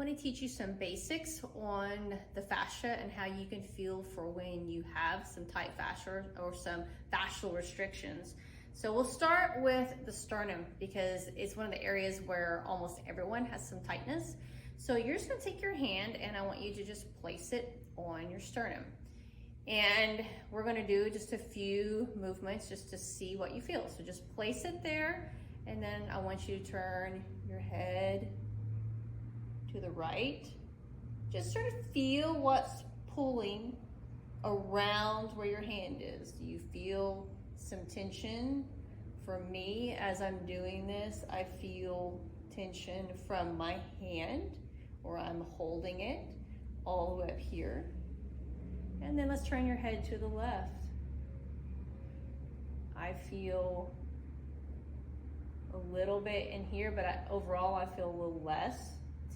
I want to teach you some basics on the fascia and how you can feel for when you have some tight fascia or some fascial restrictions. So we'll start with the sternum because it's one of the areas where almost everyone has some tightness. So you're just gonna take your hand and I want you to just place it on your sternum. And we're gonna do just a few movements just to see what you feel. So just place it there and then I want you to turn your head to the right. Just sort of feel what's pulling around where your hand is. Do you feel some tension? For me, as I'm doing this, I feel tension from my hand, or I'm holding it all the way up here. And then let's turn your head to the left. I feel a little bit in here, but overall I feel a little less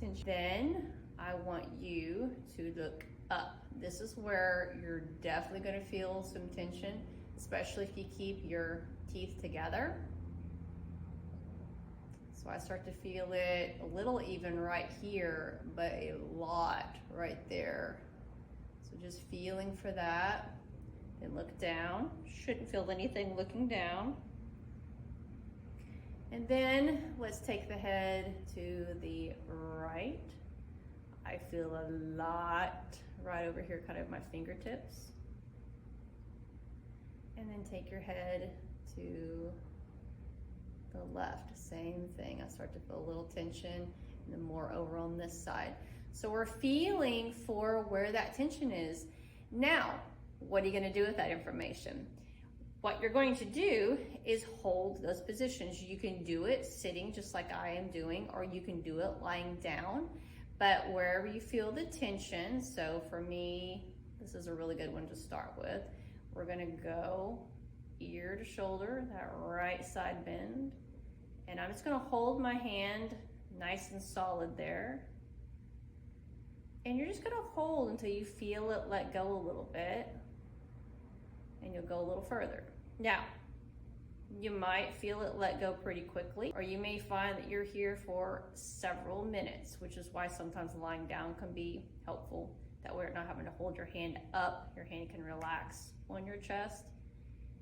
tension. Then I want you to look up. This is where you're definitely going to feel some tension, especially if you keep your teeth together. So I start to feel it a little even right here, but a lot right there. So just feeling for that. Then look down. Shouldn't feel anything looking down. And then let's take the head to the right. I feel a lot right over here, kind of my fingertips. And then take your head to the left, same thing. I start to feel a little tension and then more over on this side. So we're feeling for where that tension is. Now, what are you gonna do with that information? What you're going to do is hold those positions. You can do it sitting just like I am doing, or you can do it lying down, but wherever you feel the tension. So for me, this is a really good one to start with. We're gonna go ear to shoulder, that right side bend. And I'm just gonna hold my hand nice and solid there. And you're just gonna hold until you feel it let go a little bit. And you'll go a little further. Now, you might feel it let go pretty quickly, or you may find that you're here for several minutes, which is why sometimes lying down can be helpful. That way you're not having to hold your hand up, your hand can relax on your chest.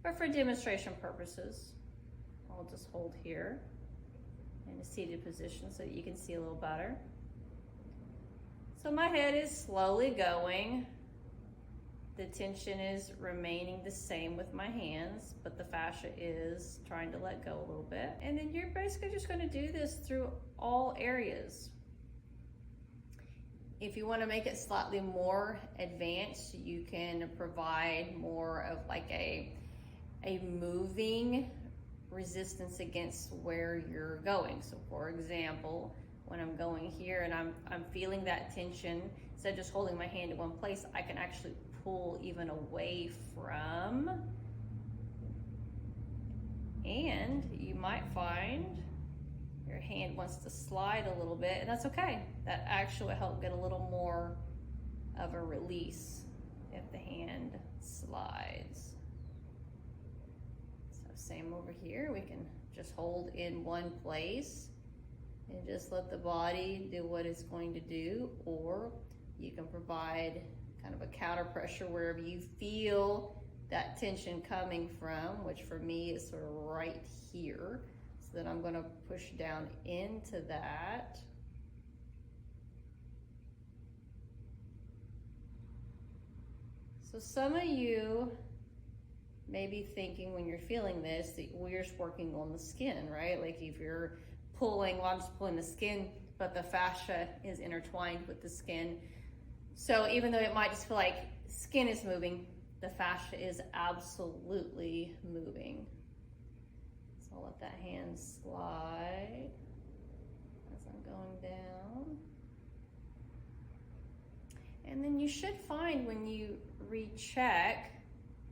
But for demonstration purposes, I'll just hold here in a seated position so that you can see a little better. So my head is slowly going. The tension is remaining the same with my hands, but the fascia is trying to let go a little bit. And then you're basically just going to do this through all areas. If you want to make it slightly more advanced, you can provide more of like a moving resistance against where you're going. So for example, when I'm going here and I'm feeling that tension, instead of just holding my hand in one place, I can actually pull even away from. And you might find your hand wants to slide a little bit, and that's okay. That actually will help get a little more of a release if the hand slides. So same over here, we can just hold in one place and just let the body do what it's going to do, or you can provide kind of a counter pressure wherever you feel that tension coming from, which for me is sort of right here. So then I'm going to push down into that. So some of you may be thinking when you're feeling this that we're just working on the skin, right? Like if you're pulling, well, I'm just pulling the skin, but the fascia is intertwined with the skin. So even though it might just feel like skin is moving, the fascia is absolutely moving. So I'll let that hand slide as I'm going down. And then you should find when you recheck,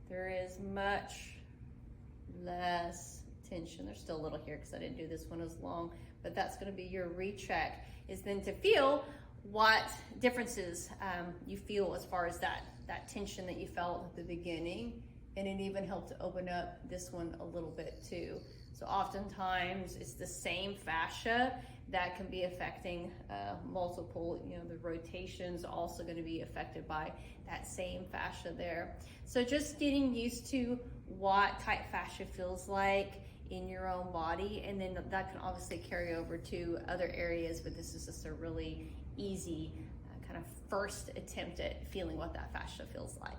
there is much less tension. There's still a little here because I didn't do this one as long, but that's going to be your recheck, is then to feel what differences you feel as far as that tension that you felt at the beginning. And it even helped to open up this one a little bit too. So oftentimes it's the same fascia that can be affecting multiple, the rotations also going to be affected by that same fascia there. So just getting used to what tight fascia feels like in your own body, and then that can obviously carry over to other areas, but this is just a really easy kind of first attempt at feeling what that fascia feels like.